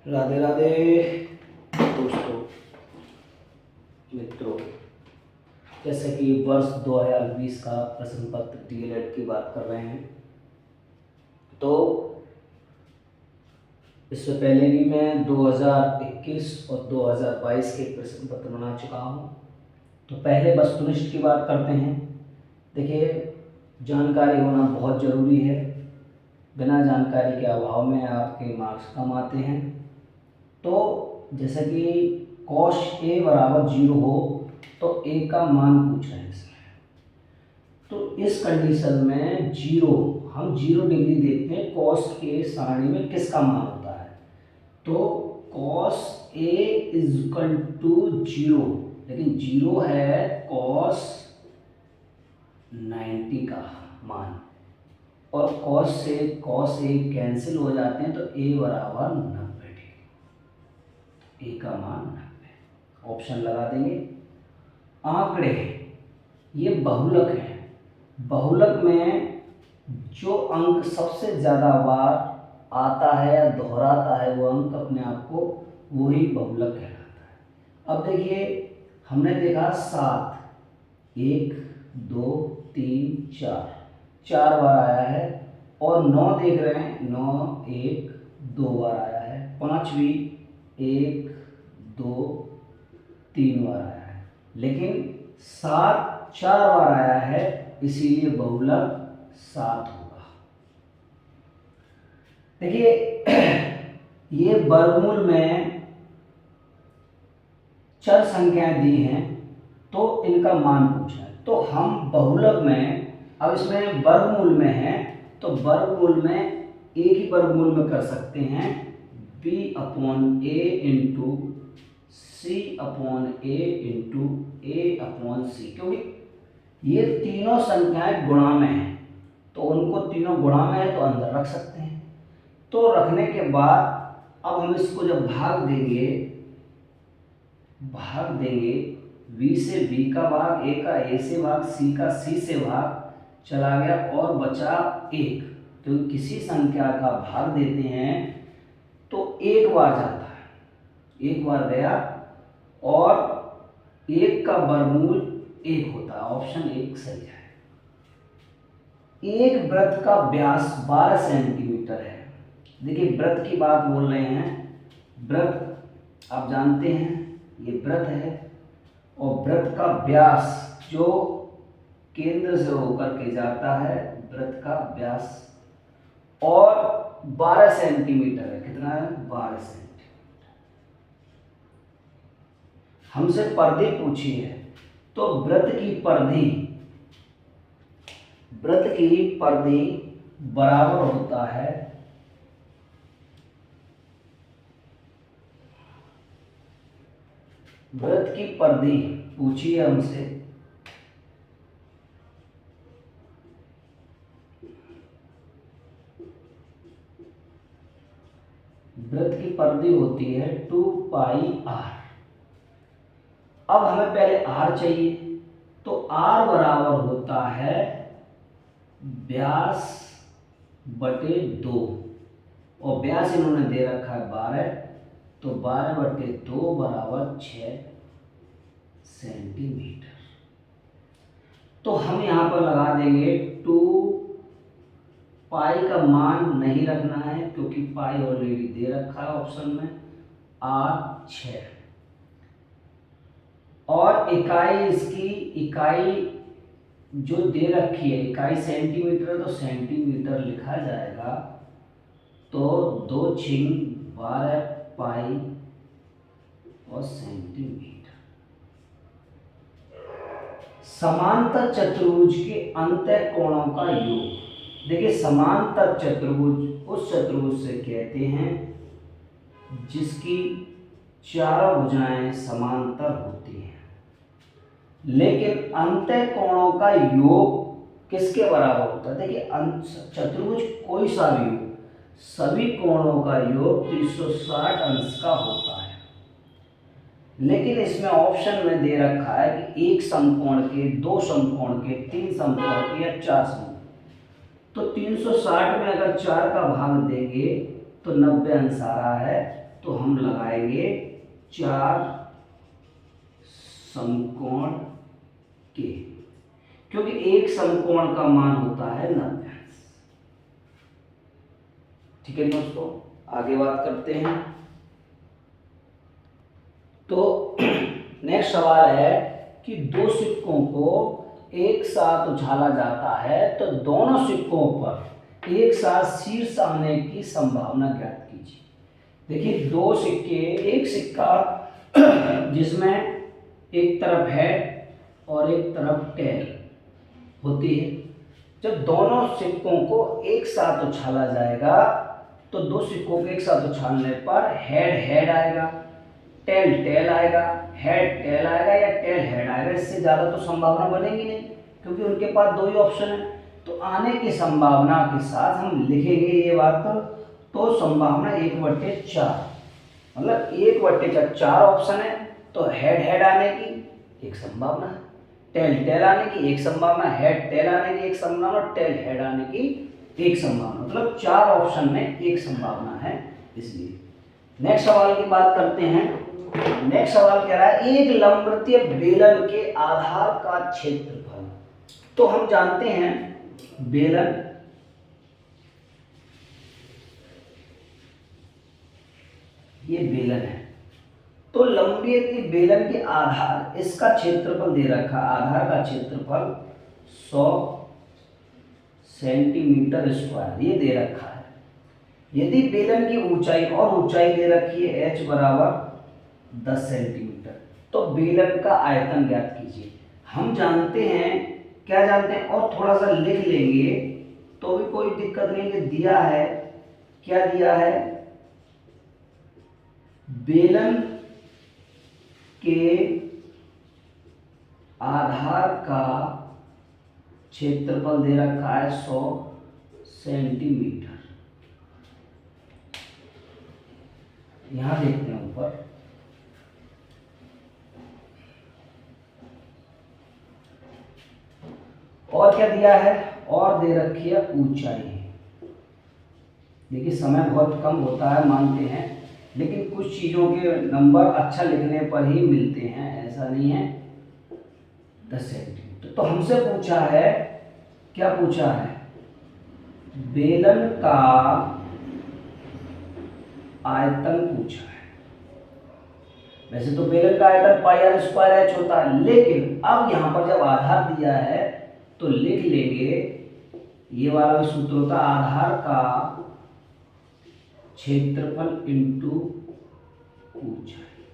राधे राधे दोस्तों, मित्रों। जैसे कि वर्ष 2020 का प्रश्न पत्र डीएलएड की बात कर रहे हैं, तो इससे पहले भी मैं 2021 और 2022 के प्रश्न पत्र बना चुका हूँ। तो पहले वस्तुनिष्ठ की बात करते हैं। देखिए, जानकारी होना बहुत ज़रूरी है। बिना जानकारी के अभाव में आपके मार्क्स कम आते हैं। तो जैसे कि कॉस ए बराबर 0 हो तो ए का मान पूछ रहे हैं इसमें। तो इस कंडीशन में 0, हम 0 डिग्री देखते हैं कॉस के सारणी में किसका मान होता है। तो cos A is equal to 0, लेकिन 0 है कॉस 90 का मान, और कॉस से कॉस ए कैंसिल हो जाते हैं, तो ए बराबर 90 डिग्री, ए का मान 90। ऑप्शन लगा देंगे। आंकड़े ये बहुलक है। बहुलक में जो अंक सबसे ज़्यादा बार आता है या दोहराता है वो अंक अपने आप को वही बहुलक कहलाता है। अब देखिए, हमने देखा 7, 1 2 3 4, 4 बार आया है, और 9 देख रहे हैं, 9 1 2 बार आया है। 5 भी 1 2 3 बार आया है, लेकिन 7 4 बार आया है, इसीलिए बहुलक 7 होगा। देखिए, ये वर्गमूल में चर संख्याएं दी हैं, तो इनका मान पूछा है। तो हम बहुलक में, अब इसमें वर्गमूल में है, तो वर्गमूल में एक ही वर्गमूल में कर सकते हैं, b/a into c/a into a/c, क्योंकि ये तीनों संख्याएं गुणा में हैं, तो उनको तीनों गुणा में है तो अंदर रख सकते हैं। तो रखने के बाद अब हम इसको जब भाग देंगे b से b का भाग, a का a से भाग, c का c से भाग चला गया, और बचा 1। तो किसी संख्या का भाग देते हैं तो एक बार जाता है, एक बार गया, और 1 का वर्गमूल 1 होता है। ऑप्शन 1 सही है। एक वृत्त का व्यास 12 सेंटीमीटर है। देखिए, वृत्त की बात बोल रहे हैं। वृत्त आप जानते हैं, ये वृत्त है, और वृत्त का व्यास जो केंद्र से होकर के जाता है, वृत्त का व्यास, और 12 सेंटीमीटर है। कितना है? 12 सेंटीमीटर। हमसे परिधि पूछी है, तो वृत्त की परिधि बराबर होता है वृत्त की परिधि पूछी है हमसे, वृत्त की परिधि होती है 2πr। अब हमें पहले r चाहिए, तो r बराबर होता है व्यास बटे 2, और व्यास इन्होंने दे रखा है 12, तो 12 बटे 2 बराबर 6 सेंटीमीटर। तो हम यहाँ पर लगा देंगे 2 पाई का मान नहीं रखना है, क्योंकि पाई ऑलरेडी दे रखा है ऑप्शन में, r 6, और इकाई, इसकी इकाई जो दे रखी है, इकाई सेंटीमीटर, तो सेंटीमीटर लिखा जाएगा। तो 2 × 12 पाई और सेंटीमीटर। समांतर चतुर्भुज के अंतः कोणों का योग। देखिए, समांतर चतुर्भुज उस चतुर्भुज से कहते हैं जिसकी चारों भुजाएं समांतर होती हैं, लेकिन अंतः कोणों का योग किसके बराबर होता है? देखिए, चतुर्भुज कोई सा भी हो, सभी कोणों का योग 360 अंश का होता है, लेकिन इसमें ऑप्शन में दे रखा है कि 1 समकोण के, 2 समकोण के, 3 समकोण के या 4 समकोण। तो 360 में अगर 4 का भाग देंगे तो 90 अंश आ रहा है, तो तो हम लगाएंगे 4 समकोण के, क्योंकि एक समकोण का मान होता है 90 अंश। ठीक है दोस्तों, आगे बात करते हैं। तो नेक्स्ट सवाल है कि दो सिक्कों को एक साथ उछाला जाता है तो दोनों सिक्कों पर एक साथ शीर्ष आने की संभावना ज्ञात कीजिए। देखिए, दो सिक्के, एक सिक्का जिसमें एक तरफ हेड और एक तरफ टेल होती है, जब दोनों सिक्कों को एक साथ उछाला जाएगा तो दो सिक्कों को एक साथ उछालने पर हेड हेड आएगा, टेल टेल आएगा, हेड टेल आएगा या टेल हेड आएगा। इससे ज़्यादा तो संभावना बनेगी नहीं, क्योंकि उनके पास दो ही ऑप्शन है। तो आने की संभावना के साथ हम लिखेंगे ये बात, तो संभावना 1/4, मतलब 1/4, 4 ऑप्शन है तो हेड हेड आने की एक संभावना है, टेल टेल आने की एक संभावना, हेड टेल आने की एक संभावना, टेल हेड आने की एक संभावना, मतलब 4 ऑप्शन में एक संभावना है। इसलिए नेक्स्ट सवाल की बात करते हैं। नेक्स्ट सवाल कह रहा है एक लंबवृत्तीय बेलन के आधार का क्षेत्रफल। तो हम जानते हैं बेलन ये बेलन है, तो लंबवृत्तीय बेलन के आधार, इसका क्षेत्रफल दे रखा, आधार का क्षेत्रफल 100 सेंटीमीटर स्क्वायर ये दे रखा है। यदि बेलन की ऊंचाई और ऊंचाई दे रखी है h बराबर 10 सेंटीमीटर, तो बेलन का आयतन ज्ञात कीजिए। हम जानते हैं, क्या जानते हैं, और थोड़ा सा लिख लेंगे तो भी कोई दिक्कत नहीं कि दिया है, क्या दिया है, बेलन के आधार का क्षेत्रफल दे रखा है 100 सेंटीमीटर। यहां देखते हैं ऊपर, और क्या दिया है, और दे रखी है ऊंचाई। देखिए, समय बहुत कम होता है मानते हैं, लेकिन कुछ चीज़ों के नंबर अच्छा लिखने पर ही मिलते हैं, ऐसा नहीं है। 10 सेंटीमीटर। तो हमसे पूछा है, क्या पूछा है, बेलन का आयतन पूछा है। वैसे तो बेलन का आयतन πr² होता है, लेकिन अब यहां पर जब आधार दिया है तो लिख लेंगे, ये वाला सूत्र होता है आधार का क्षेत्रफल इंटू ऊंचाई,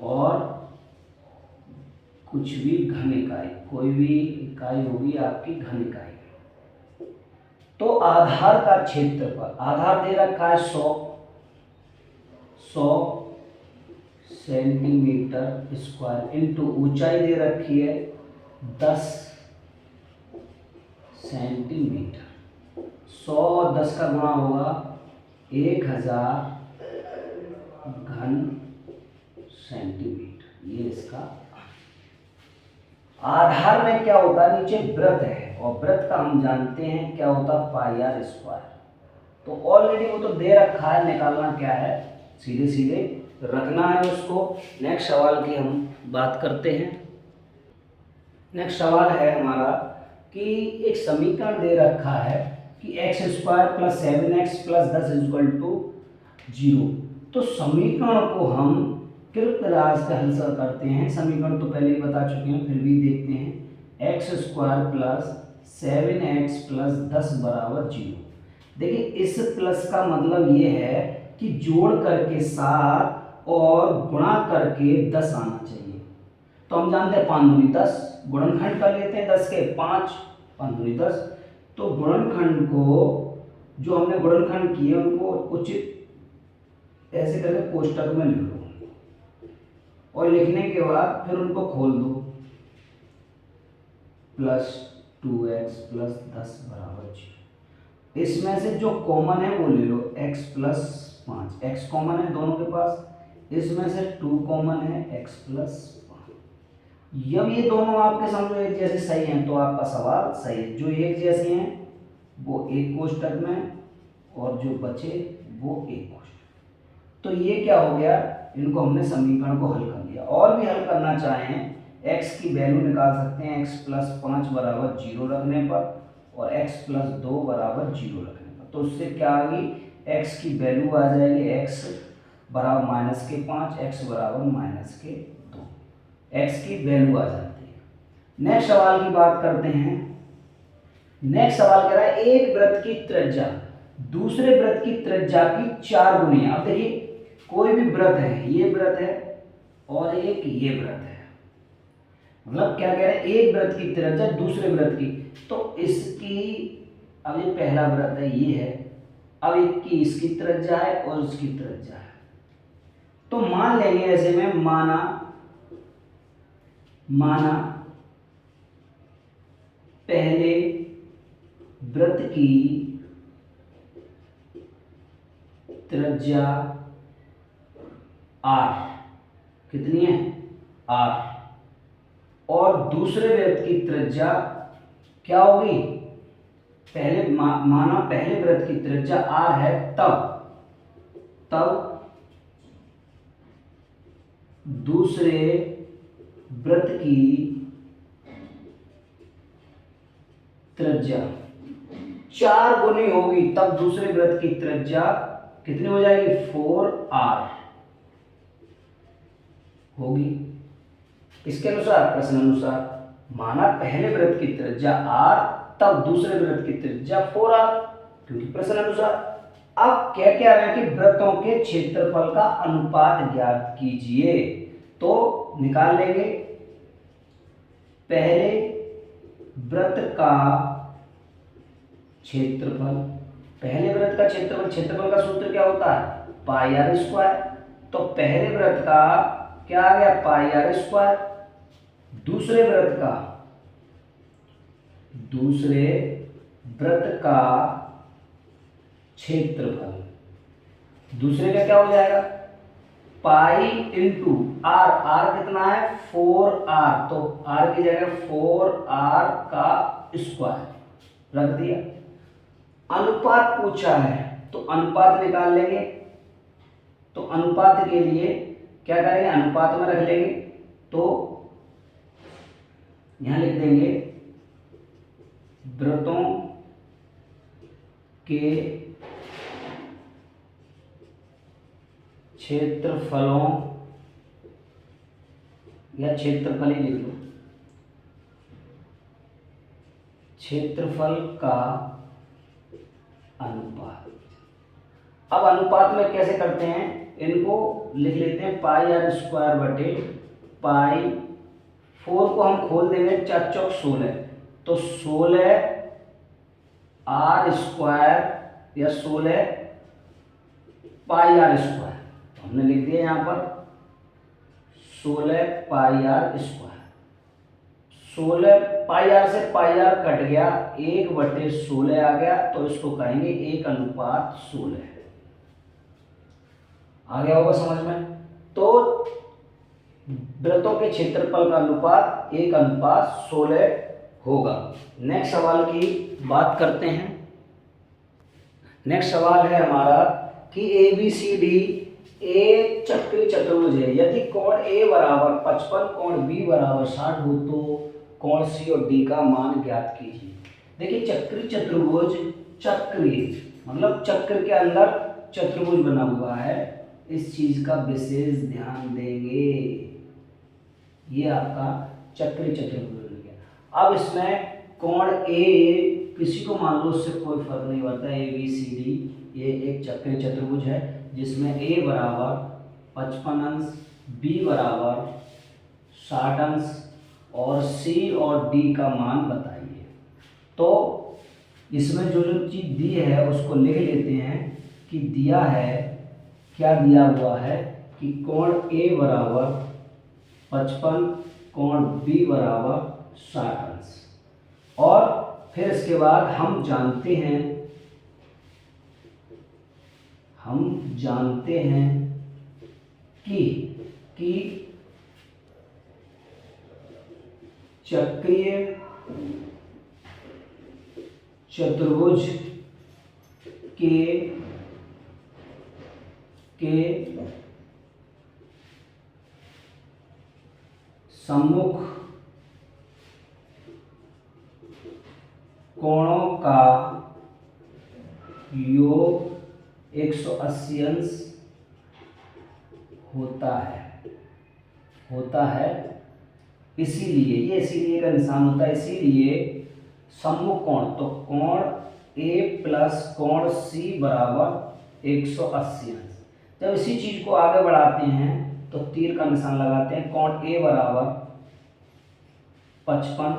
और कुछ भी घन इकाई, कोई भी इकाई होगी आपकी घन इकाई। तो आधार का क्षेत्रफल, आधार दे रखा है 100 सेंटीमीटर स्क्वायर इंटू ऊंचाई दे रखी है 10 सेंटीमीटर। 100 और 10 का गुणा होगा 1000 घन सेंटीमीटर। ये इसका आधार में क्या होता है, नीचे वृत्त है, और वृत्त का हम जानते हैं क्या होता है πr²। तो ऑलरेडी वो तो दे रखा है, निकालना क्या है, सीधे सीधे रखना है उसको। नेक्स्ट सवाल की हम बात करते हैं। नेक्स्ट सवाल है हमारा कि एक समीकरण दे रखा है कि x² + 7x + 10 = 0। तो समीकरण को हम कृत राशि से हल करते हैं। समीकरण तो पहले ही बता चुके हैं, फिर भी देखते हैं। x² + 7x + 10 = 0। देखिए, इस प्लस का मतलब ये है कि जोड़ करके 7 और गुणा करके 10 आना चाहिए। तो हम जानते हैं 5 दूनी 10, गुणनखंड कर लेते हैं 10 के 5, 5 दूनी 10। तो गुणनखंड को, जो हमने गुणनखंड किए उनको उचित ऐसे करके कोष्टक में लिख लो, और लिखने के बाद फिर उनको खोल दो। +2x + 10 = 0। इसमें से जो कॉमन है वो ले लो, x + 5, x कॉमन है दोनों के पास, इसमें से 2 कॉमन है, x + 5। जब ये दोनों आपके समझो एक जैसे सही हैं तो आपका सवाल सही है। जो एक जैसे हैं वो एक कोष्टक में, और जो बचे वो एक कोष्टक। तो ये क्या हो गया, इनको हमने समीकरण को हल कर लिया। और भी हल करना चाहें, x की वैल्यू निकाल सकते हैं, x प्लस 5 बराबर 0 रखने पर और x प्लस 2 बराबर 0 रखने पर। तो उससे क्या आ गई, x की वैल्यू आ जाएगी x बराबर माइनस के 5, x बराबर माइनस के 2, x की वैल्यू आ जाती है। नेक्स्ट सवाल की बात करते हैं। नेक्स्ट सवाल कह रहा है एक वृत्त की त्रिज्या दूसरे वृत्त की त्रिज्या की 4 गुनी है। अब देखिए कोई भी वृत्त है, ये वृत्त है और एक ये वृत्त है, मतलब क्या कह रहे हैं, एक वृत्त की त्रिज्या दूसरे वृत्त की, तो इसकी, अब ये पहला वृत्त है, ये है, अब एक की इसकी त्रिज्या है और इसकी त्रिज्या है। तो मान लेंगे ऐसे में, माना पहले वृत्त की त्रिज्या r कितनी है, r, और दूसरे वृत्त की त्रिज्या क्या होगी, पहले माना पहले वृत्त की त्रिज्या r है, तब दूसरे वृत्त की त्रिज्या 4 गुनी होगी, तब दूसरे वृत्त की त्रिज्या कितनी हो जाएगी, 4r होगी। इसके अनुसार, प्रश्न अनुसार, माना पहले वृत्त की त्रिज्या r तब दूसरे वृत्त की त्रिज्या 4r, क्योंकि प्रश्न अनुसार। अब क्या कह रहे हैं कि वृत्तों के क्षेत्रफल का अनुपात ज्ञात कीजिए, तो निकाल लेंगे पहले वृत्त का क्षेत्रफल। पहले वृत्त का क्षेत्रफल, क्षेत्रफल का सूत्र क्या होता है, पाई आर स्क्वायर, तो पहले वृत्त का क्या आ गया, पाई आर स्क्वायर। दूसरे वृत्त का क्षेत्रफल, दूसरे का क्या हो जाएगा, पाई इंटू आर, आर कितना है 4r, तो r की जगह 4r का स्क्वायर रख दिया। अनुपात पूछा है तो अनुपात निकाल लेंगे, तो अनुपात के लिए क्या करेंगे, अनुपात में रख लेंगे, तो यहां लिख देंगे वृत्तों के क्षेत्रफलों, या क्षेत्रफल ही लिख लो, क्षेत्रफल का अनुपात। अब अनुपात में कैसे करते हैं, इनको लिख लेते हैं पाई आर स्क्वायर बटे पाई, 4 को हम खोल देंगे, 4 चौक 16, तो 16 आर स्क्वायर या 16 पाई आर स्क्वायर, हमने लिख दिया यहाँ पर 16 पाई आर स्क्वायर। 16 पाई आर से पाई आर कट गया, 1/16 आ गया, तो इसको कहेंगे 1:16। आ गया होगा समझ में। तो वृत्तों के क्षेत्रफल का अनुपात 1:16 होगा। नेक्स्ट सवाल की बात करते हैं। नेक्स्ट सवाल है हमारा कि ABCD एक चक्रीय चतुर्भुज है, यदि कोण A बराबर 55, कोण B बराबर 60 हो तो कोण C और D का मान ज्ञात कीजिए। देखिए चक्रीय चतुर्भुज, चक्रीय मतलब चक्र के अंदर चतुर्भुज बना हुआ है, इस चीज का विशेष ध्यान देंगे। ये आपका चक्रीय चतुर्भुज बन गया। अब इसमें कोण A किसी को मान लो, उससे कोई फर्क नहीं पड़ता, ABCD ये एक चक्रीय चतुर्भुज है जिसमें A बराबर 55 अंश, B बराबर 60 अंश और C और D का मान बताइए। तो इसमें जो जो चीज़ दी है उसको लिख लेते हैं कि दिया है, क्या दिया हुआ है कि कोण A बराबर 55, कोण B बराबर 60 अंश, और फिर इसके बाद हम जानते हैं कि चक्रीय चतुर्भुज के के सम्मुख कोणों का योग 180 अंश होता है इसीलिए, ये इसीलिए का निशान होता है, इसीलिए सम्मुख कोण, तो कोण A प्लस कोण C बराबर 180 अंश। जब इसी चीज को आगे बढ़ाते हैं तो तीर का निशान लगाते हैं, कोण A बराबर 55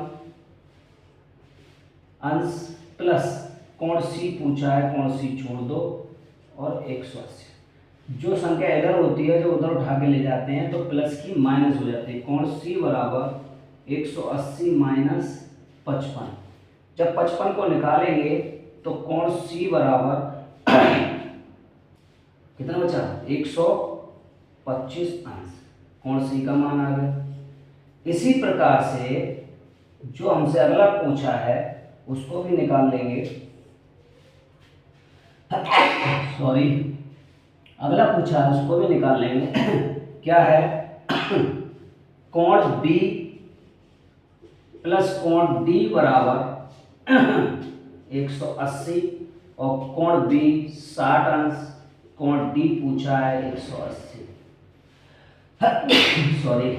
अंश प्लस कोण C पूछा है, कोण C छोड़ दो और 180। जो संख्या इधर होती है जो उधर उठा के ले जाते हैं तो प्लस की माइनस हो जाती है। कोण C बराबर 180 माइनस 55। जब 55 को निकालेंगे तो कोण C बराबर कितना बचा, 125 अंश। कोण C का मान आ गया। इसी प्रकार से जो हमसे अगला पूछा है उसको भी निकाल लेंगे। सॉरी, अगला पूछा है उसको भी निकाल लेंगे। क्या है, कोण B प्लस कोण D बराबर 180 और कोण B 60 अंश, कोण D पूछा है 180। सॉरी,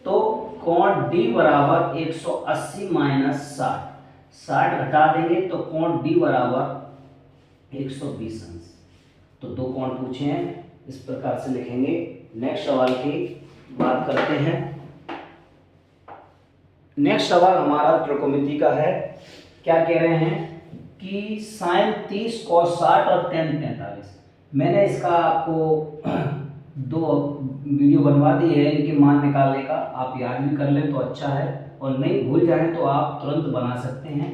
तो कोण D बराबर 180 माइनस 60 घटा देंगे तो कोण D बराबर 120 अंश। तो दो कोण पूछे हैं, इस प्रकार से लिखेंगे। नेक्स्ट सवाल की बात करते हैं। नेक्स्ट सवाल हमारा त्रिकोणमिति का है। क्या कह रहे हैं कि sin 30 cos 60 और tan 45। मैंने इसका आपको 2 वीडियो बनवा दी है इनके मान निकालने का, आप याद भी कर लें तो अच्छा है, और नहीं भूल जाएं तो आप तुरंत बना सकते हैं।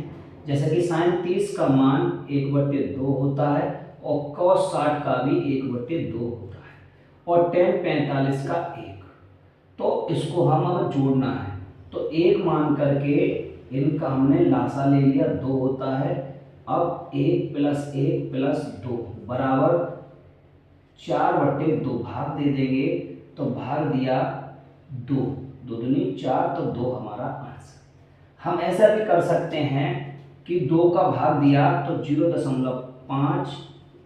जैसे कि sin 30 का मान 1/2 होता है और cos 60 का भी 1/2 होता है और tan 45 का 1। तो इसको हम अगर जोड़ना है तो 1 मान करके इनका हमने लासा ले लिया, 2 होता है। अब 1 प्लस 1 प्लस 2 बराबर 4/2 भाग दे देंगे तो भाग दिया 2, 2 दूनी 4 तो 2 हमारा आंसर। हम ऐसा भी कर सकते हैं कि 2 का भाग दिया तो 0.5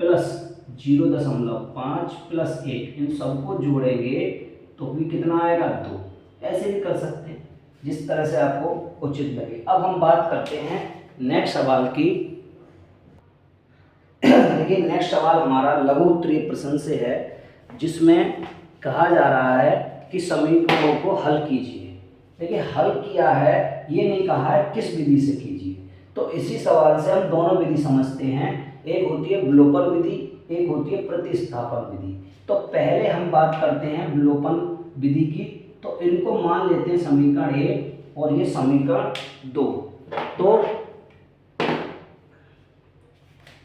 प्लस 0.5 प्लस 1, इन सबको जोड़ेंगे तो भी कितना आएगा, 2। ऐसे भी कर सकते हैं जिस तरह से आपको उचित लगे। अब हम बात करते हैं नेक्स्ट सवाल की। देखिए नेक्स्ट सवाल हमारा लघु उत्तरीय प्रश्न से है, जिसमें कहा जा रहा है कि समीकरणों को हल कीजिए। देखिए हल किया है, ये नहीं कहा है किस विधि से कीजिए। तो इसी सवाल से हम दोनों विधि समझते हैं। एक होती है विलोपन विधि, एक होती है प्रतिस्थापन विधि। तो पहले हम बात करते हैं विलोपन विधि की। तो इनको मान लेते हैं समीकरण 1 और ये समीकरण 2।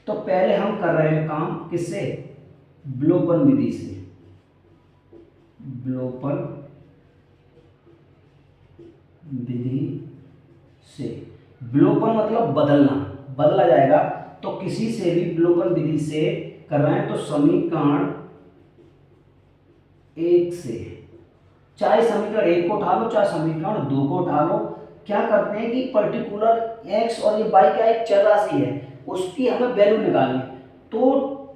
तो पहले हम कर रहे हैं काम किससे, विलोपन विधि से। विलोपन विधि से, विलोपन मतलब बदलना, बदला जाएगा। तो किसी से भी विलोपन विधि से कर रहे हैं तो समीकरण 1 से, चाहे समीकरण 1 को उठा लो चाहे समीकरण 2 को उठा लो। क्या करते हैं कि पर्टिकुलर x और ये y क्या एक चर राशि है, उसकी हमें वैल्यू निकालनी। तो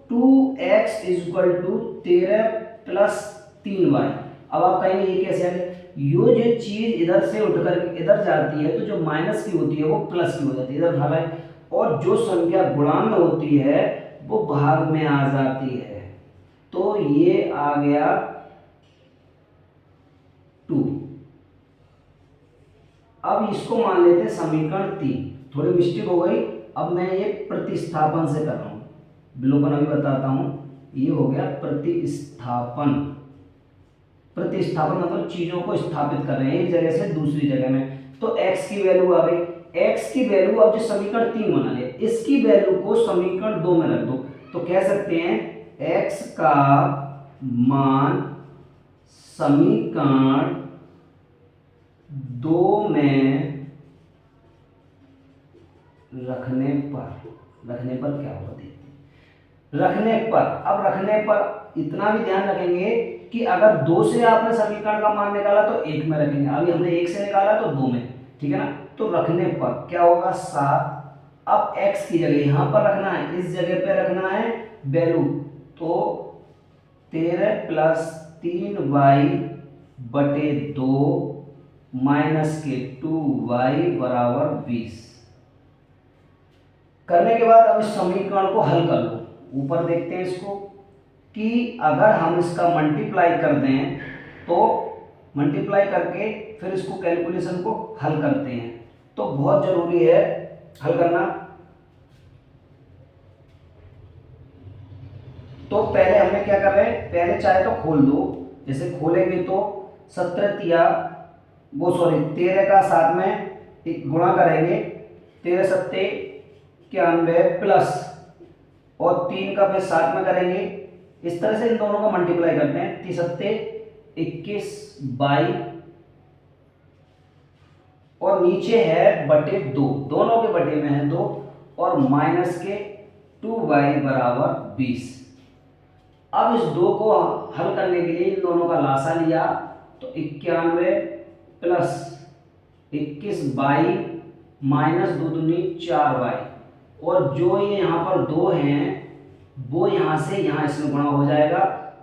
2x equal to 13 plus 3y। अब आप कहेंगे ये कैसे आ गया, यो जो चीज इधर से उठकर इधर जाती है तो जो माइनस की होती है वो प्लस की हो जाती है, इधर उठा लाए, और जो संख्या गुणांक में होती है वो भाग में आ जाती है। तो ये आ गया 2। अब इसको मान लेते हैं समीकरण 3। थोड़ी मिस्टेक हो गई, अब मैं ये प्रतिस्थापन से कर रहा हूं, विलोपन अभी बताता हूं। ये हो गया प्रतिस्थापन। प्रतिस्थापन मतलब चीजों को स्थापित कर रहे हैं एक जगह से दूसरी जगह में। तो x की वैल्यू आ गई, x की वैल्यू अब जो समीकरण 3 बना ले, इसकी वैल्यू को समीकरण 2 में रख दो। तो कह सकते हैं x का मान समीकरण 2 में रखने पर क्या होगा देखते हैं। रखने पर, अब रखने पर इतना भी ध्यान रखेंगे कि अगर 2 से आपने समीकरण का मान निकाला तो 1 में रखेंगे, अभी हमने 1 से निकाला तो 2 में, ठीक है ना। तो रखने पर क्या होगा 7, अब x की जगह यहाँ पर रखना है, इस जगह पे रखना है वैल्यू, तो 13 प्लस 3y बटे 2 माइनस के 2y बराबर 20। करने के बाद अब इस समीकरण को हल कर लो। ऊपर देखते हैं इसको कि अगर हम इसका मल्टीप्लाई कर दें तो मल्टीप्लाई करके फिर इसको कैलकुलेशन को हल करते हैं, तो बहुत जरूरी है हल करना। तो पहले हमें क्या कर रहे हैं, पहले चाहे तो खोल दो, जैसे खोलेंगे तो 13 का साथ में एक गुणा करेंगे, 13 सत्ते 91 प्लस और 3 का फिर साथ में करेंगे, इस तरह से इन दोनों का मल्टीप्लाई करते हैं, 3 सत्ते 21 22 और नीचे है बटे 2, दोनों के बटे में है 2 और माइनस के 2y बराबर 20। अब इस 2 को हल करने के लिए इन दोनों का लासा लिया तो 91 प्लस 21 22 माइनस 2 दूनी 4y, और जो ये यहाँ पर 2 हैं वो यहाँ से यहाँ इसमें गुणा हो जाएगा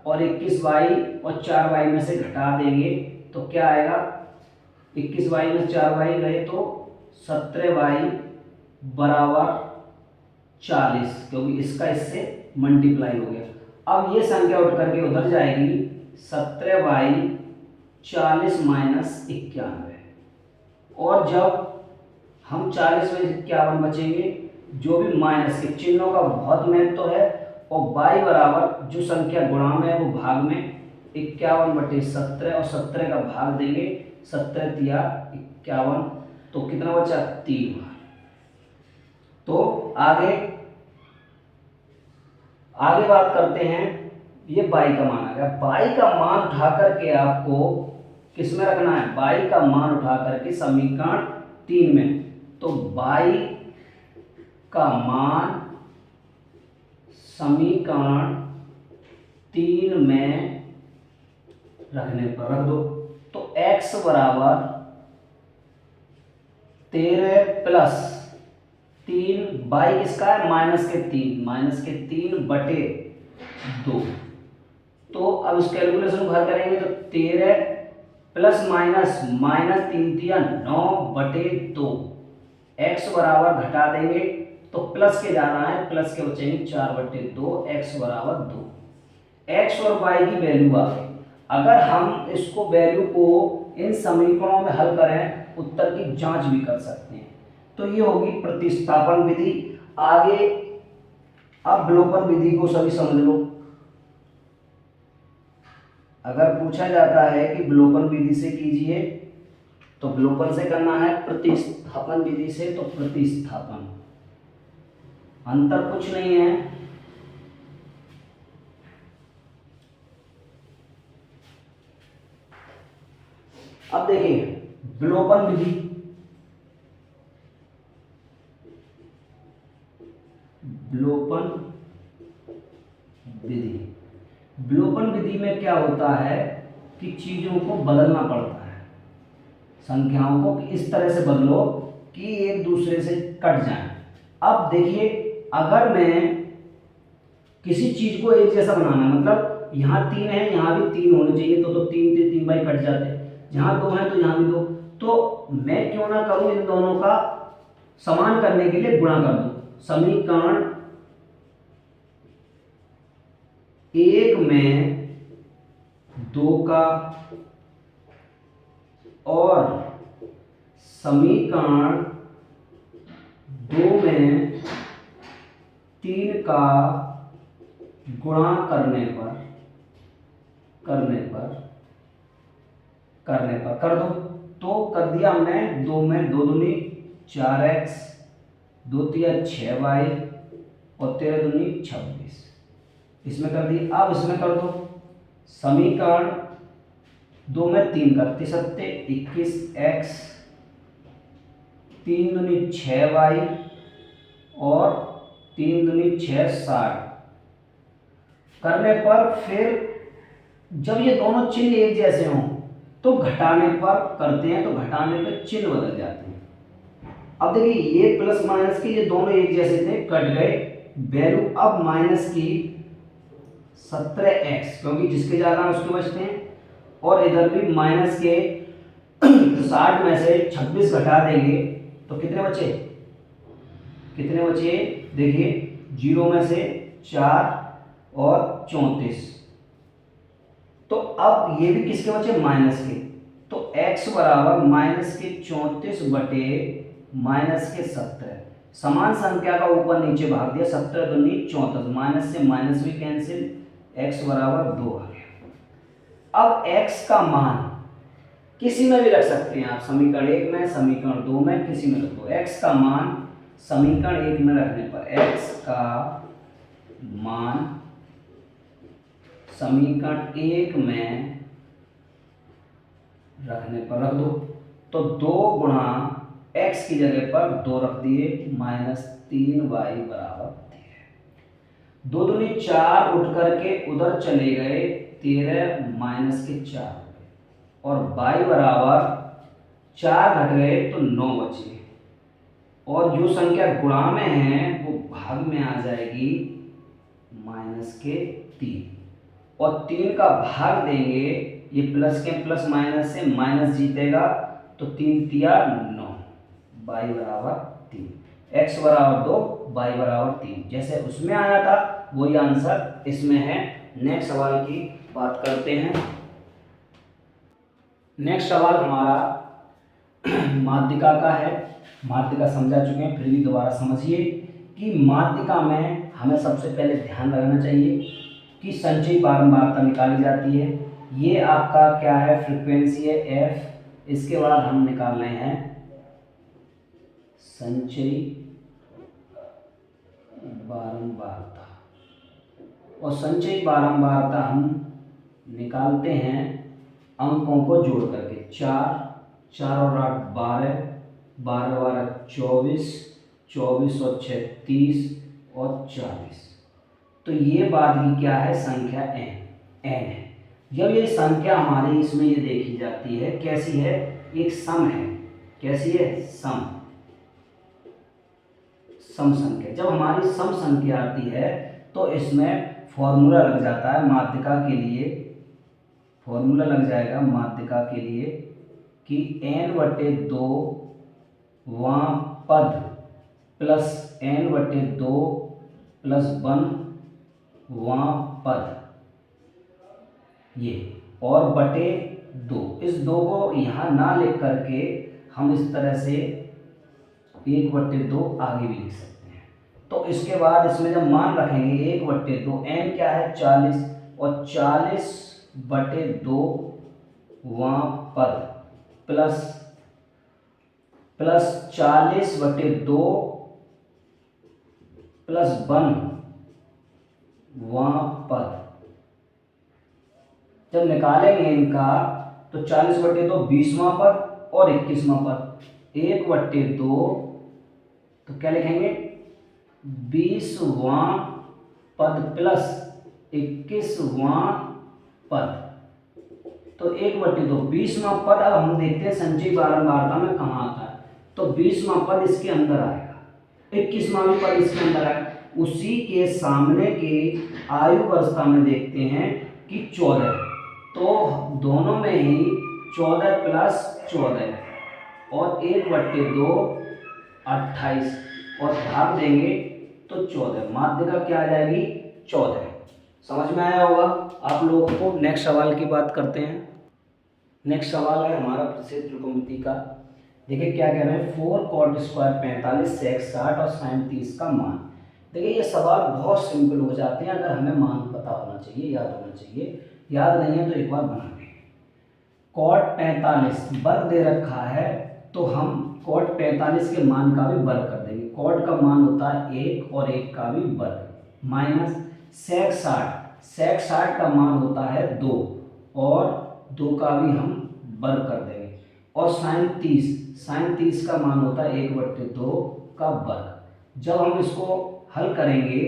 और 21y और 4y में से घटा देंगे तो क्या आएगा, 21y में 4y गए तो 17y बराबर 40, क्योंकि इसका इससे मल्टीप्लाई हो गया। अब ये संख्या उठ करके उधर जाएगी, 17y 40 माइनस 91, और जब हम 40 में 51 बचेंगे, जो भी माइनस के चिन्हों का बहुत महत्व है, और y बराबर जो संख्या गुणा में है वो भाग में, 51/17 और 17 का भाग देंगे, 17 तिया 51, तो कितना बचा 3 बार। तो आगे बात करते हैं, ये y का मान आ गया, y का मान उठा करके आपको किस में रखना है, y का मान उठा करके समीकरण 3 में, तो y का मान समीकरण 3 में रखने पर रख दो, तो x बराबर 13 प्लस 3, y किसका है माइनस के 3 बटे 2, तो अब इस कैलकुलेशन को हल करेंगे तो 13 प्लस माइनस 3 तिया 9 बटे 2, x बराबर घटा देंगे तो प्लस के जाना है, प्लस के बचेंगे 4/2, x बराबर 2। x और y की वैल्यू आ गई। अगर हम इसको वैल्यू को इन समीकरणों में हल करें, उत्तर की जांच भी कर सकते हैं, तो ये होगी प्रतिस्थापन विधि। आगे अब विलोपन विधि को सभी समझ लो। अगर पूछा जाता है कि विलोपन विधि से कीजिए तो विलोपन से करना है, प्रतिस्थापन विधि से तो प्रतिस्थापन, अंतर कुछ नहीं है। अब देखिए विलोपन विधि, विलोपन विधि में क्या होता है कि चीजों को बदलना पड़ता है, संख्याओं को इस तरह से बदलो कि एक दूसरे से कट जाए। अब देखिए अगर मैं किसी चीज को एक जैसा बनाना है, मतलब यहाँ 3 है यहाँ भी 3 होने चाहिए, तो 3 से 3 बाई कट जाते, जहाँ 2 है तो यहाँ भी 2, तो मैं क्यों ना करूँ इन दोनों का समान करने के लिए गुणा कर दूं। समीकरण 1 में 2 का और समीकरण 2 में 3 का गुणा करने पर कर दो, तो कर दिया हमने। 2 में 2 दूनी 4x, 2 तिया 6y और 13 दूनी 26, इसमें कर दी। अब इसमें कर दो समीकरण 2 में 3 का 21x, 3 दूनी 6y और 3 दूनी 6 60, करने पर फिर जब ये दोनों चिन्ह एक जैसे हों तो घटाने पर करते हैं तो घटाने पर चिन्ह बदल जाते हैं। अब देखिए ये प्लस माइनस के ये दोनों एक जैसे थे, कट गए, वैल्यू अब माइनस की 17x, क्योंकि जिसके ज़्यादा हैं उसके बचते हैं, और इधर भी माइनस के 60 में से 26 घटा देंगे तो कितने बचे, देखिए 0 में से 4 और 34, तो अब ये भी किसके बचे, माइनस के, तो x बराबर माइनस के 34 बटे माइनस के 17, समान संख्या का ऊपर नीचे भाग दिया, 17 दूनी 34, माइनस से माइनस भी कैंसिल, x बराबर 2 आ गया। अब x का मान किसी में भी रख सकते हैं आप, समीकरण 1 में, समीकरण 2 में, किसी में रख दो। x का मान समीकरण 1 में रखने पर x का मान समीकरण 1 में रखने पर रख दो, तो 2 गुणा x की जगह पर 2 रख दिए, -3y बराबर 13, 2 दूनी 4 उठ करके उधर चले गए, 13 माइनस के 4 और y बराबर 4 घट गए तो 9 बचे, और जो संख्या गुणा में है वो भाग में आ जाएगी माइनस के 3, और 3 का भाग देंगे, ये प्लस के प्लस माइनस से माइनस जीतेगा, तो 3 तिया 9, y बराबर 3, x बराबर 2, y बराबर 3, जैसे उसमें आया था वही आंसर इसमें है। नेक्स्ट सवाल की बात करते हैं। नेक्स्ट सवाल हमारा माध्यिका का है। माध्यिका समझा चुके हैं, फिर भी दोबारा समझिए कि माध्यिका में हमें सबसे पहले ध्यान रखना चाहिए कि संचयी बारंबारता निकाली जाती है। ये आपका क्या है, फ्रीक्वेंसी है f, इसके बाद हम निकाल रहे हैं संचयी बारंबारता, और संचयी बारंबारता हम निकालते हैं अंकों को जोड़ करके, 4 4 और 8 12, 12 12 24, 24 और 6 30 और 40, तो ये बाद की क्या है, संख्या n है। जब ये संख्या हमारी इसमें ये देखी जाती है कैसी है, एक सम है, कैसी है, सम संख्या। जब हमारी सम संख्या आती है तो इसमें फॉर्मूला लग जाता है माध्यिका के लिए, फॉर्मूला लग जाएगा माध्यिका के लिए कि n/2 वां पद प्लस n/2 प्लस 1 वां पद, ये और बटे 2, इस 2 को यहाँ ना लिख करके हम इस तरह से 1/2 आगे भी लिख सकते हैं। तो इसके बाद इसमें जब मान रखेंगे 1/2, n क्या है 40, और 40/2 वां पद प्लस 40/2 प्लस 1 वां पद, जब निकालेंगे इनका तो 40/2 20वां पद और 21वां पद, 1/2 तो क्या लिखेंगे 20वां पद प्लस 21वां पद, तो 1/2 20वां पद। अब हम देखते हैं संचयी बारंबारता में कहाँ आता है, तो 20वां पद इसके अंदर आएगा, 21वां भी पद इसके अंदर आएगा, उसी के सामने के आयु अवस्था में देखते हैं कि 14, तो दोनों में ही 14 प्लस 14 और 1/2 28, और भाग देंगे तो 14, माध्यिका क्या आ जाएगी 14। समझ में आया होगा आप लोगों को। नेक्स्ट सवाल की बात करते हैं। नेक्स्ट सवाल है हमारा प्रसिद्ध त्रिकोणमिति का। देखिए क्या कह रहे हैं, 4 cot स्क्वायर 45 sec 60 और sin 30 का मान। देखिए ये सवाल बहुत सिंपल हो जाते हैं अगर हमें मान पता होना चाहिए, याद होना चाहिए, याद नहीं है तो एक बार बना लें। cot 45 वर्ग दे रखा है तो हम cot 45 के मान का भी वर्ग कर देंगे, cot का मान होता है 1 और 1 का भी वर्ग, माइनस sec 60 का मान होता है 2 और 2 का भी हम वर्ग कर देंगे, और sin 30 का मान होता है 1/2 का वर्ग। जब हम इसको हल करेंगे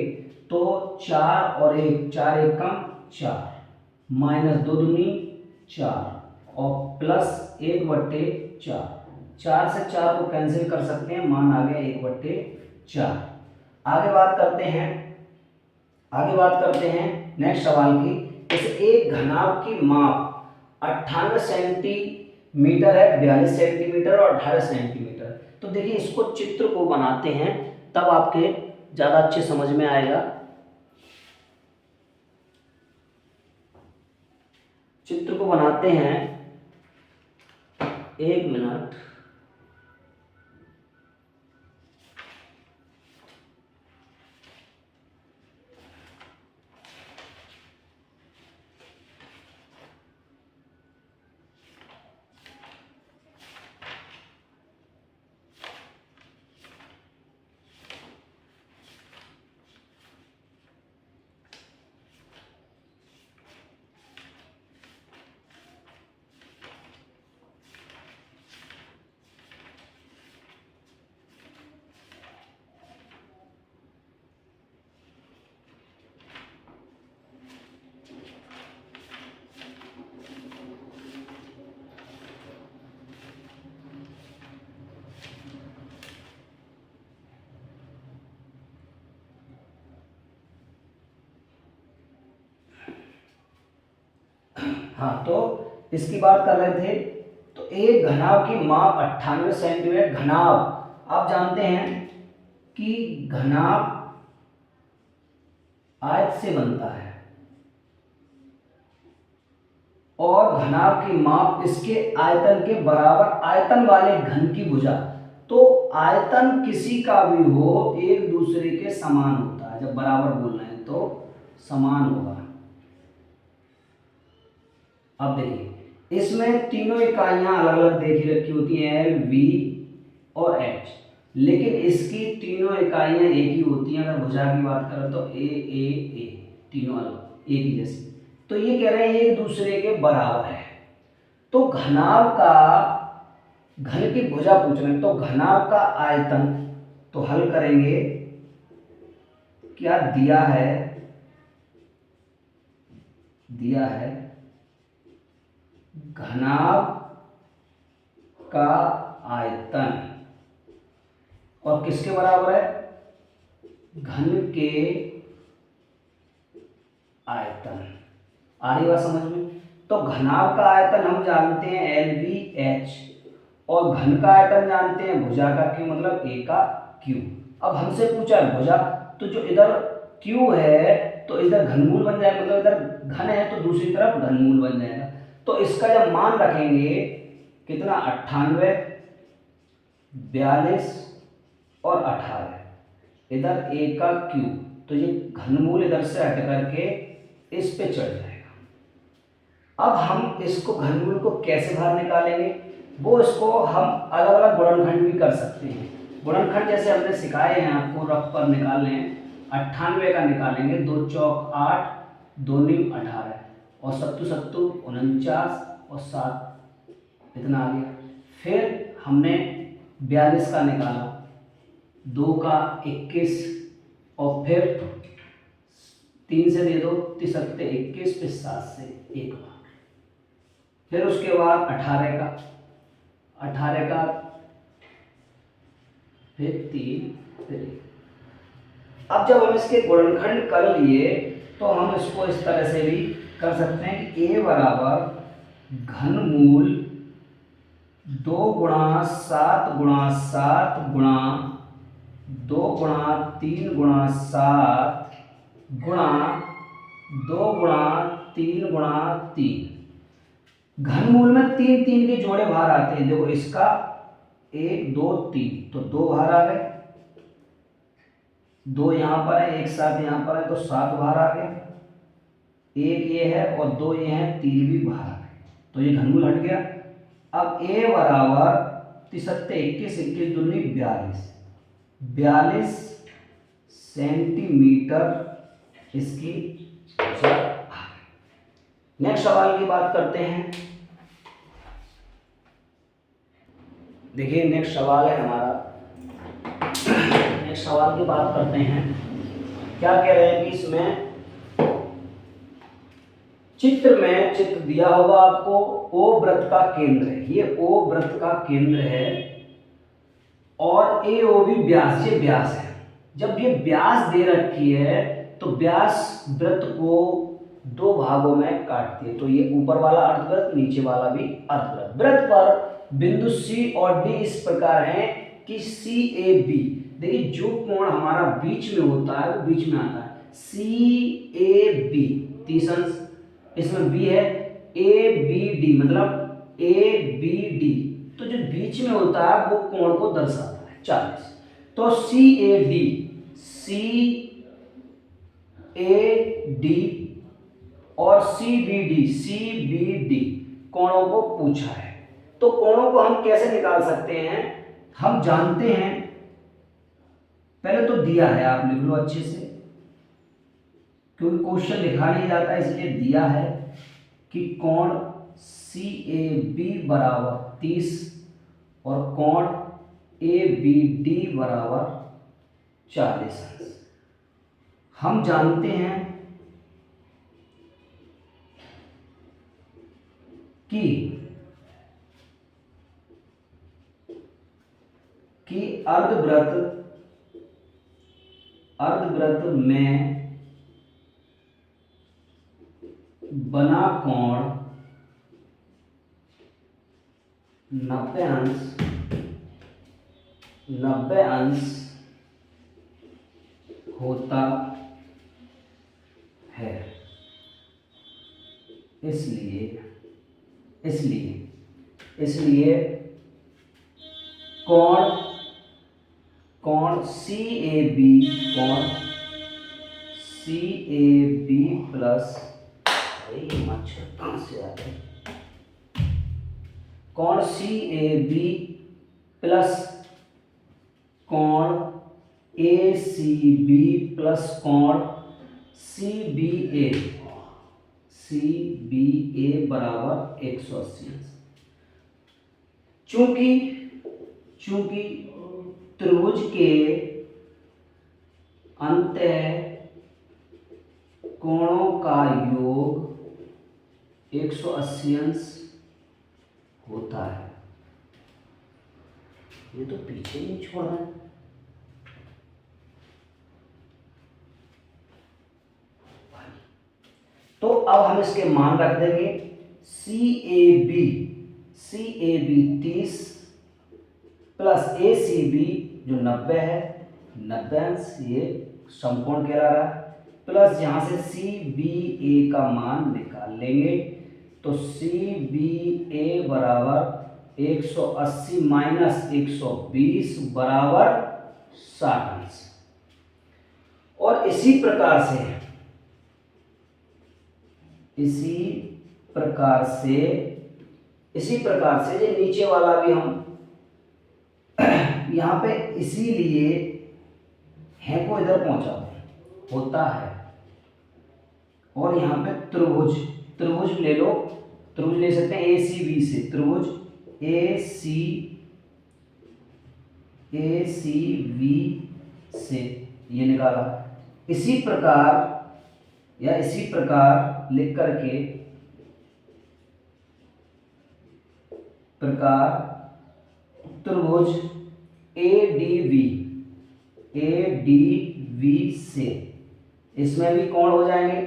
तो 4 और 1, 4 1 कम 4, माइनस 2 दूनी 4 और प्लस 1/4, 4 से 4 को कैंसिल कर सकते हैं, मान आ गया 1/4। आगे बात करते हैं नेक्स्ट सवाल की। जैसे एक घनाभ की माप 98 सेंटीमीटर है, 42 सेंटीमीटर और 18 सेंटीमीटर। तो देखिए इसको चित्र को बनाते हैं तब आपके ज़्यादा अच्छे समझ में आएगा। चित्र को बनाते हैं, 1 मिनट। हाँ, तो इसकी बात कर रहे थे। तो एक घनाभ की माप 98 सेंटीमीटर। घनाभ आप जानते हैं कि घनाभ आयत से बनता है और घनाभ की माप इसके आयतन के बराबर, आयतन वाले घन की भुजा। तो आयतन किसी का भी हो एक दूसरे के समान होता है, जब बराबर बोलना है तो समान होगा। अब देखिए इसमें तीनों इकाइयां अलग अलग देखी रखी होती हैं, एल, वी और एच, लेकिन इसकी तीनों इकाइयां एक ही होती हैं। अगर भुजा की बात करें तो ए, तीनों अलग एक ही जैसी। तो ये कह रहे हैं एक दूसरे के बराबर है। तो घनाभ का, घन की भुजा पूछ रहे हैं, तो घनाभ का आयतन, तो हल करेंगे, क्या दिया है घनाभ का आयतन और किसके बराबर है, घन के आयतन। आ रही बात समझ में। तो घनाभ का आयतन हम जानते हैं LVH और घन का आयतन जानते हैं भुजा का Q, मतलब A का Q। अब हमसे पूछा है भुजा, तो जो इधर Q है तो इधर घनमूल बन जाएगा, मतलब इधर घन है तो दूसरी तरफ घनमूल बन जाएगा। तो इसका जब मान रखेंगे कितना, 98, 42 और 18, इधर A का Q, तो ये घनमूल इधर से हट करके इस पे चढ़ जाएगा। अब हम इसको घनमूल को कैसे बाहर निकालेंगे, वो इसको हम अलग अलग गुणनखंड भी कर सकते हैं। गुणनखंड जैसे हमने सिखाए हैं आपको, रफ पर निकालने हैं। 98 का निकालेंगे, 2 चौक 8, 2 नीम 18 और 7 7 49 और 7, इतना आ गया। फिर हमने 42 का निकाला, 2 का 21 और फिर 3 से दे दो, 3 सत्ते 21, फिर 7 से 1 बार। फिर उसके बाद 18 का फिर 3, फिर 1। अब जब हम इसके गुणनखंड कर लिए तो हम इसको इस तरह से भी कर सकते हैं कि A बराबर घनमूल 2 गुणा 7 गुणा 7 गुणा 2 गुणा 3 गुणा 7 गुणा 2 गुणा 3 गुणा 3। घनमूल में 3 3 के जोड़े बाहर आते हैं। देखो इसका 1 2 3, तो 2 बाहर आ गए, 2 यहाँ पर है, एक साथ यहाँ पर है, तो 7 बाहर आ गए। 1 ये है और 2 ये हैं, 3 भी बाहर आ गए, तो ये घनमूल हट गया। अब A बराबर 3 सत्ते 21, 21 दूनी 42 सेंटीमीटर इसकी भुजा आ गई। नेक्स्ट सवाल की बात करते हैं। देखिए नेक्स्ट सवाल है हमारा, नेक्स्ट सवाल की बात करते हैं। क्या कह रहे हैं कि इसमें चित्र में चित्र दिया होगा आपको, ओ वृत्त का केंद्र है, ये ओ वृत्त का केंद्र है और ए ओ भी व्यास, ये व्यास है। जब ये व्यास दे रखी है तो व्यास वृत्त को दो भागों में काटती है, तो ये ऊपर वाला अर्धवृत्त, नीचे वाला भी अर्धवृत्त। वृत्त पर बिंदु सी और डी इस प्रकार हैं कि सी ए बी, देखिए जो कोण हमारा बीच में होता है वो बीच में आता है, सी ए बी 30 अंश, इसमें बी है, ए बी डी मतलब ए बी डी, तो जो बीच में होता है वो कोण को दर्शाता है 40। तो सी A D, C A D और सी बी डी कोणों को पूछा है। तो कोणों को हम कैसे निकाल सकते हैं, हम जानते हैं, पहले तो दिया है, आप लिख लो अच्छे से, क्योंकि क्वेश्चन लिखा नहीं जाता इसलिए दिया है कि कोण सी ए बी बराबर 30 और कोण ए बी डी बराबर 40 अंश। हम जानते हैं कि अर्धवृत्त में बना कोण 90 अंश होता है। इसलिए कोण सी ए बी प्लस, मच्छर कहाँ से आ गए, कोण सी ए बी प्लस कोण ए सी बी प्लस कोण सी बी ए बराबर 180 अंश। चूंकि त्रिभुज के अंतः कोणों का योग 180 अंश होता है, ये तो पीछे नहीं छोड़ रहा है, तो अब हम इसके मान रख देंगे, C A B 30 plus A C B जो 90 है, 90 अंश, ये समकोण कहला रहा है, प्लस यहाँ से सी बी ए का मान निकाल लेंगे, तो सी बी ए बराबर 180 माइनस 120 बराबर 60 अंश। और इसी प्रकार से ये नीचे वाला भी हम यहाँ पे इसीलिए है को इधर पहुंचा होता है, और यहाँ पे त्रिभुज ले लो, त्रिभुज ले सकते हैं ए सी बी से, त्रिभुज ए सी बी से ये निकाला। इसी प्रकार लिख करके त्रिभुज ए डी वी से इसमें भी कोण हो जाएंगे,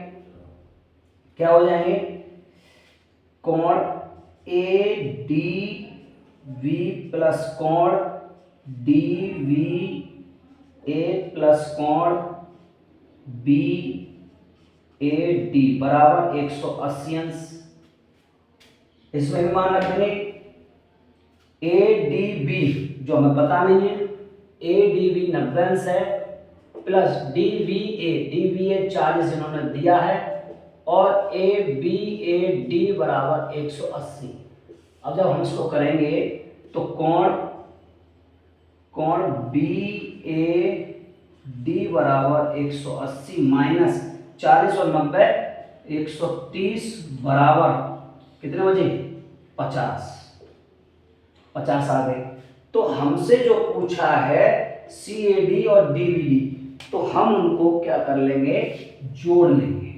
क्या हो जाएंगे, कोण ए डी वी प्लस कोण डी वी ए प्लस कोण बी ए डी बराबर 180 अंश। इसमें भी मान रखेंगे ए डी बी जो हमें पता नहीं है, ए डी बी 90 अंश है, प्लस डी वी ए 40 इन्होंने दिया है, और ए बी ए डी बराबर 180। अब जब हम इसको करेंगे तो कोण बी ए डी बराबर 180 माइनस 40 और 90 130 बराबर कितने बजे, 50 आ गए। तो हमसे जो पूछा है सी ए डी और डी बी डी, तो हम उनको क्या कर लेंगे, जोड़ लेंगे।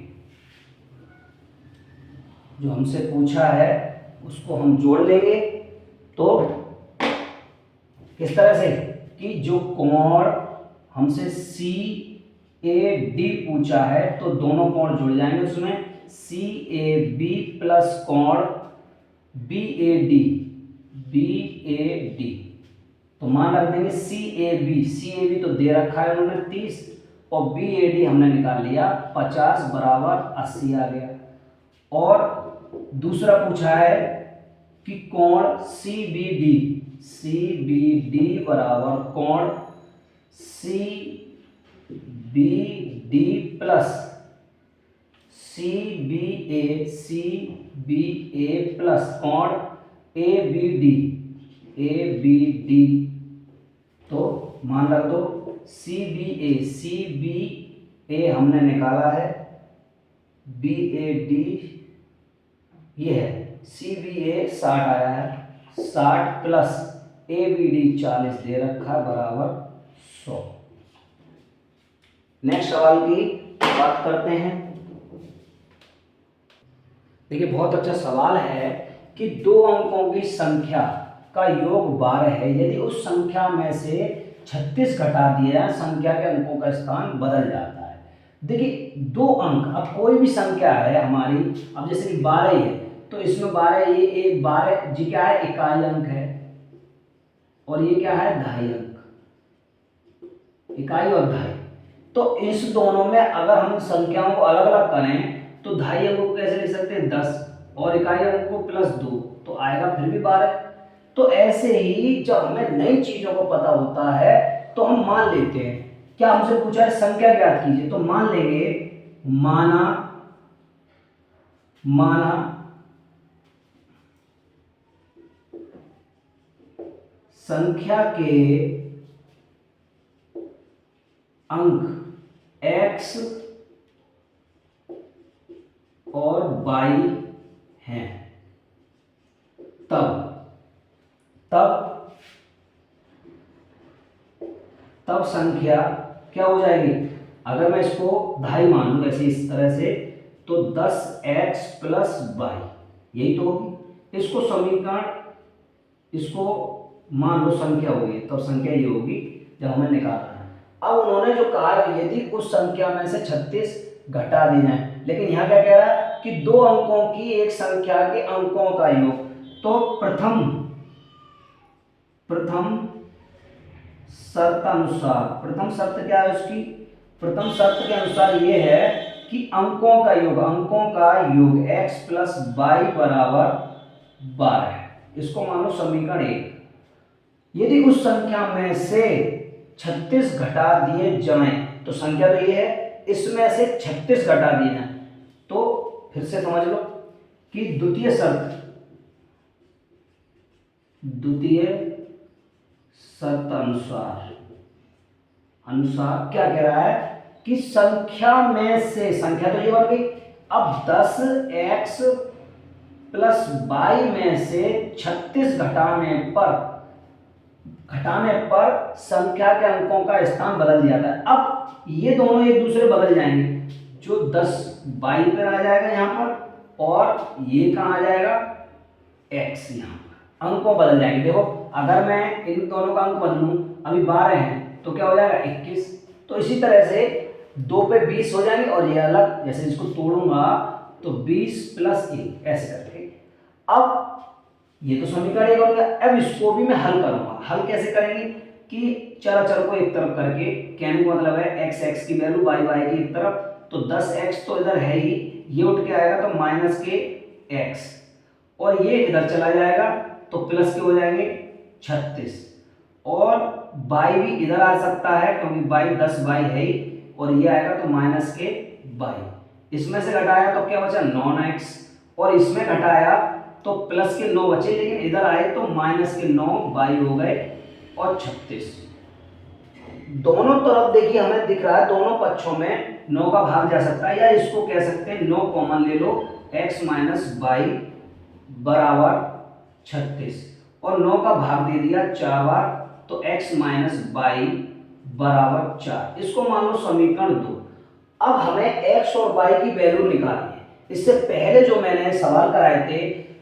जो हमसे पूछा है उसको हम जोड़ लेंगे। तो किस तरह से कि जो कोण हमसे सी ए डी पूछा है तो दोनों कोण जुड़ जाएंगे उसमें, सी ए बी प्लस कोण B A D, B A D. तो मान रख देंगे सी ए बी तो दे रखा है उन्होंने 30 और बी ए डी हमने निकाल लिया 50 बराबर 80 आ गया। और दूसरा पूछा है कि कोण सी बी डी बराबर कोण C B D plus C B A plus कोण ए बी डी। तो मान रख दो सी बी ए हमने निकाला है, बी ए डी ये है, सी बी ए 60 आया है, 60 प्लस ए बी डी 40 दे रखा है बराबर 100। नेक्स्ट सवाल की बात करते हैं। देखिए बहुत अच्छा सवाल है कि 2 अंकों की संख्या का योग 12 है, यदि उस संख्या में से 36 घटा दिया संख्या के अंकों का स्थान बदल जाता है। देखिए 2 अंक, अब कोई भी संख्या है हमारी, अब जैसे कि 12 है तो इसमें 12 ये एक 12 जी क्या है, इकाई अंक है और ये क्या है, दहाई अंक, इकाई और दहाई। तो इस दोनों में अगर हम संख्याओं को अलग अलग करें तो दहाई अंक को कैसे लिख सकते हैं 10 और इकाई अंक को +2 तो आएगा फिर भी 12। तो ऐसे ही जब हमें नई चीजों को पता होता है तो हम मान लेते हैं। क्या हमसे पूछा है संख्या ज्ञात कीजिए, तो मान लेंगे माना संख्या के अंक x और y हैं, तब संख्या क्या हो जाएगी। अगर मैं इसको दहाई मान लूं ऐसे इस तरह से तो 10x प्लस y यही तो होगी। इसको समीकरण, इसको मान लो संख्या होगी, तब संख्या ये होगी जब हमें निकालना है। अब उन्होंने जो कहा यदि उस संख्या में से 36 घटा दी जाए, लेकिन यहाँ क्या कह रहा है कि 2 अंकों की एक संख्या के अंकों का योग। तो प्रथम शर्त अनुसार, प्रथम शर्त क्या है उसकी, प्रथम शर्त के अनुसार ये है कि अंकों का योग x प्लस वाई बराबर 12। इसको मान लो समीकरण 1। यदि उस संख्या में से 36 घटा दिए जाएं तो संख्या तो ये है, इसमें से 36 घटा दिए जाएं तो फिर से समझ लो कि द्वितीय शर्त अनुसार क्या कह रहा है कि संख्या में से, संख्या तो ये बन गई, अब 10x प्लस y में से 36 घटाने पर संख्या के अंकों का स्थान बदल जाता है। अब ये दोनों एक दूसरे बदल जाएंगे, जो 10 y पर आ जाएगा यहाँ पर और ये कहाँ आ जाएगा x, यहाँ पर अंकों बदल जाएंगे। देखो अगर मैं इन दोनों का अंक बदलूं, अभी 12 है तो क्या हो जाएगा 21। तो इसी तरह से 2 पे 20 हो जाएंगे और ये अलग, जैसे इसको तोड़ूंगा तो 20 प्लस 1 ऐसे करके। अब ये तो समीकरण 1 हो गया। अब इसको भी मैं हल करूंगा। हल कैसे करेंगे कि चर को एक तरफ करके, कहने का मतलब है x की वैल्यू y की एक तरफ, तो 10x तो इधर है ही, ये उठ के आएगा तो माइनस के x और ये इधर चला जाएगा तो प्लस के हो जाएंगे 36 और y भी इधर आ सकता है क्योंकि y 10y है ही, और ये आएगा तो माइनस के y। इसमें से घटाया तो क्या बचा 9x और इसमें घटाया तो प्लस के 9 बचे, लेकिन इधर आए तो माइनस के 9y हो गए और 36। दोनों तरफ देखिए हमें दिख रहा है दोनों पक्षों में 9 का भाग जा सकता है, या इसको कह सकते हैं 9 कॉमन ले लो, x माइनस वाई बराबर 36 और 9 का भाग दे दिया 4 बार तो x माइनस वाई बराबर 4। इसको मान लो समीकरण 2। अब हमें x और y की वैल्यू निकालनी है। इससे पहले जो मैंने सवाल कराए थे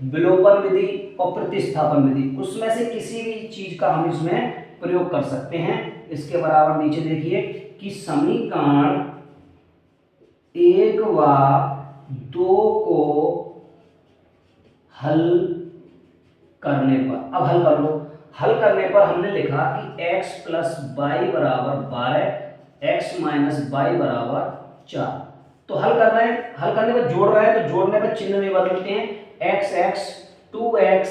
विलोपन विधि और प्रतिस्थापन विधि, उसमें से किसी भी चीज का हम इसमें प्रयोग कर सकते हैं। इसके बराबर नीचे देखिए कि समीकरण 1 व 2 को हल करने पर, अब हल कर लो। हल करने पर हमने लिखा कि x प्लस वाई बराबर 12, x माइनस वाई बराबर 4। तो हल कर रहे हैं, हल करने पर जोड़ रहे हैं, तो जोड़ने पर चिन्ह नहीं बदलते हैं। x x 2x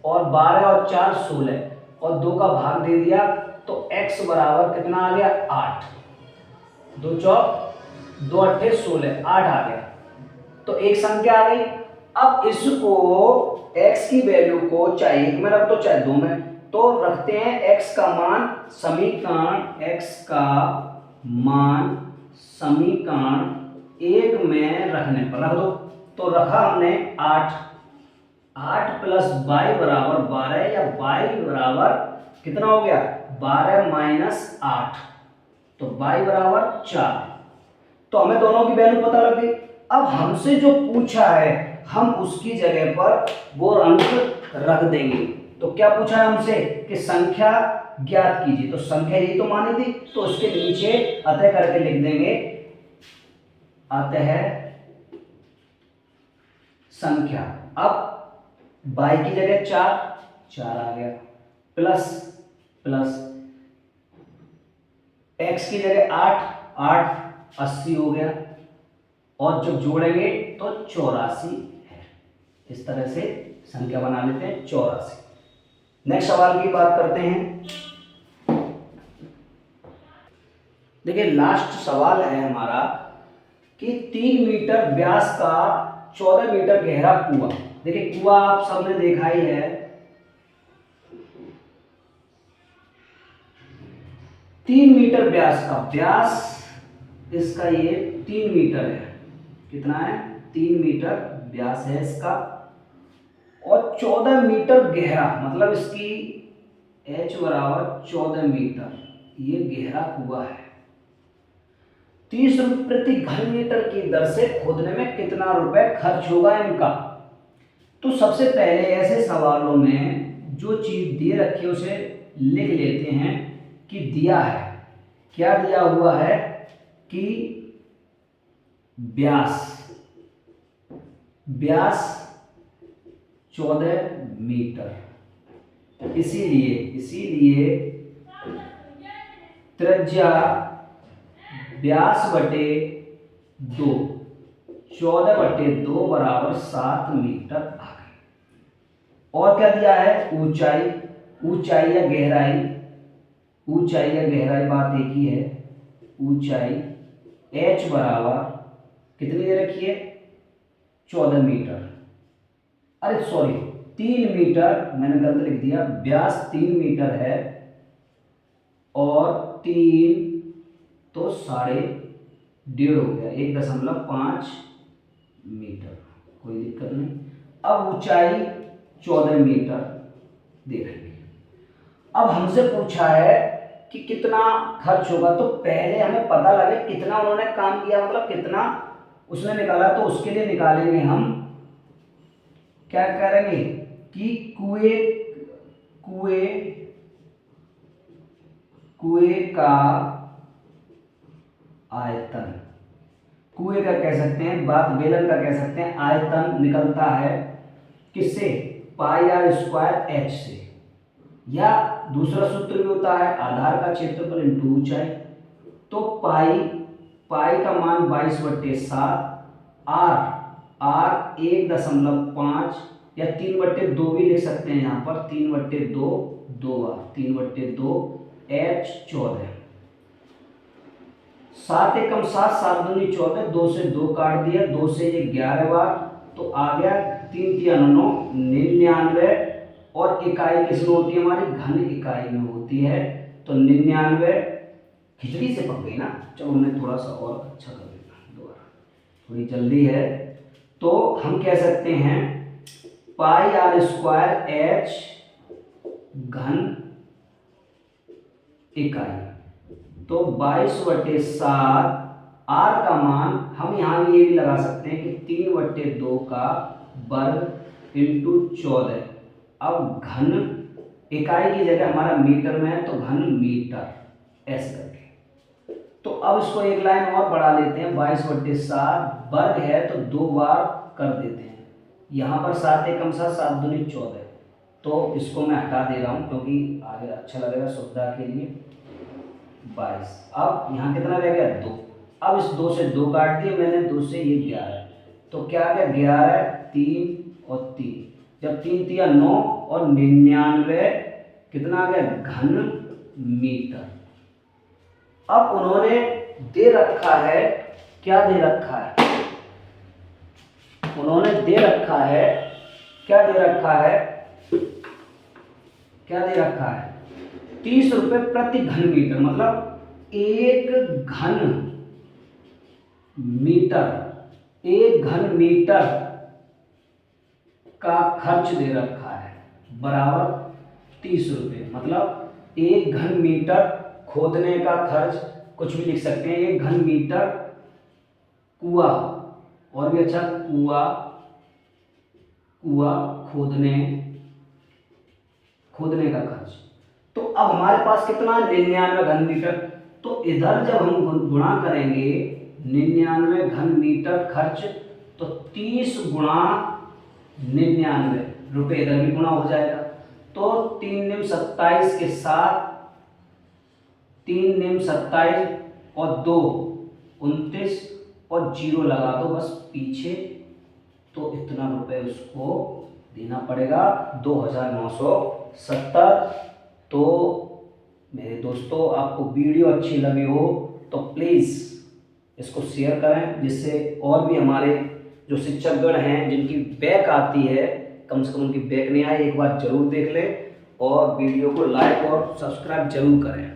और 12 और 4 16 और 2 का भाग दे दिया, तो x बराबर कितना आ गया 8। 2 चौक 2 अट्ठे 16, 8 आ गया। तो एक संख्या आ गई। अब इसको x की वैल्यू को चाहे एक में रख दो चाहे दो में, तो रखते हैं x का मान समीकरण x का मान समीकरण 1 में रखने पर रख दो। तो रखा हमने 8 प्लस वाई बराबर 12 या वाई बराबर कितना हो गया 12 माइनस 8, तो वाई बराबर 4। तो हमें दोनों की वैल्यू पता लग गई। अब हमसे जो पूछा है हम उसकी जगह पर वो अंक रख देंगे। तो क्या पूछा है हमसे कि संख्या ज्ञात कीजिए, तो संख्या यही तो मानी थी, तो उसके नीचे अतः करके लिख देंगे अतः संख्या। अब बाई की जगह 4 आ गया, प्लस प्लस x की जगह 8 80 हो गया, और जब जोड़ेंगे तो 84 है। इस तरह से संख्या बना लेते हैं 84। नेक्स्ट सवाल की बात करते हैं। देखिए लास्ट सवाल है हमारा कि 3 मीटर व्यास का 14 मीटर गहरा कुआं। देखिए कुआं आप सबने देखा ही है, 3 मीटर व्यास का, व्यास इसका ये 3 मीटर है। कितना है 3 मीटर व्यास है इसका, और 14 मीटर गहरा, मतलब इसकी h बराबर 14 मीटर ये गहरा कुआं है। 30 रुपये प्रति घन मीटर की दर से खोदने में कितना रुपए खर्च होगा इनका। तो सबसे पहले ऐसे सवालों में जो चीज दे रखी है उसे लिख लेते हैं कि दिया है, क्या दिया हुआ है कि व्यास 14 मीटर, इसीलिए त्रिज्या व्यास बटे 2, 14 बटे 2 बराबर 7 मीटर आ गई। और क्या दिया है ऊंचाई या गहराई, बात एक ही है। ऊंचाई h बराबर कितनी दे रखी है 14 मीटर, अरे सॉरी 3 मीटर, मैंने गलत लिख दिया। व्यास 3 मीटर है और 3 तो 1.5 हो गया, 1.5 मीटर, कोई दिक्कत नहीं। अब ऊंचाई 14 मीटर दे रही है। अब हमसे पूछा है कि कितना खर्च होगा, तो पहले हमें पता लगे कितना उन्होंने काम किया, मतलब कितना उसने निकाला। तो उसके लिए निकालेंगे हम, क्या करेंगे कि कुएं का आयतन, कुएं का कह सकते हैं, बात बेलन का कह सकते हैं। आयतन निकलता है किससे पाई आर स्क्वायर एच से, या दूसरा सूत्र भी होता है आधार का क्षेत्रफल इंटू ऊंचाई। तो पाई का मान 22/7, आर 1.5 या 3/2 भी लिख सकते हैं, यहाँ पर 3/2 3/2 एच 14, 7 एकम 7, 7 दूनी 14, 2 से 2 काट दिया, 2 से ये 11 बार, तो आ गया 3 3 9 99। और इकाई किस में होती है हमारी घन इकाई में होती है, तो 99 खिचड़ी से पक गई ना। चलो मैं थोड़ा सा और अच्छा कर देता दोबारा, थोड़ी जल्दी है। तो हम कह सकते हैं पाई आर स्क्वायर एच घन इकाई तो 22/7 आर का मान हम यहाँ ये भी लगा सकते हैं कि 3/2 का वर्ग इंटू 14। अब घन इकाई की जगह हमारा मीटर में है तो घन मीटर ऐसे करके। तो अब इसको एक लाइन और बढ़ा लेते हैं। 22/7 वर्ग है तो 2 बार कर देते हैं। यहाँ पर 7 एकम 7, 7 दूनी 14। तो इसको मैं हटा दे रहा हूँ क्योंकि आगे अच्छा लगेगा सुविधा के लिए। 22। अब यहाँ कितना रह गया 2। अब इस 2 से 2 काट दिए मैंने, 2 से ये 11। तो क्या आ गया 11, 3 और 3। जब 3 तिया 9 और 99 कितना आ गया घन मीटर। अब उन्होंने दे रखा है, क्या दे रखा है, उन्होंने दे रखा है, क्या दे रखा है, क्या दे रखा है 30 रुपए प्रति घन मीटर, मतलब एक घन मीटर का खर्च दे रखा है बराबर 30 रुपये। मतलब एक घन मीटर खोदने का खर्च, कुछ भी लिख सकते हैं, एक घन मीटर कुआं, और भी अच्छा कुआं खोदने का खर्च। तो अब हमारे पास कितना 99 घन मीटर। तो इधर जब हम गुणा करेंगे 99 घन मीटर खर्च, तो 30 गुणा 99 रुपये इधर भी गुणा हो जाएगा। तो 3 निम 27 के साथ 3 निम 27 और 2 29 और 0 लगा दो बस पीछे। तो इतना रुपए उसको देना पड़ेगा 2970। तो मेरे दोस्तों आपको वीडियो अच्छी लगी हो तो प्लीज़ इसको शेयर करें, जिससे और भी हमारे जो शिक्षकगण हैं जिनकी बैक आती है, कम से कम उनकी बैक नहीं आए, एक बार जरूर देख लें और वीडियो को लाइक और सब्सक्राइब जरूर करें।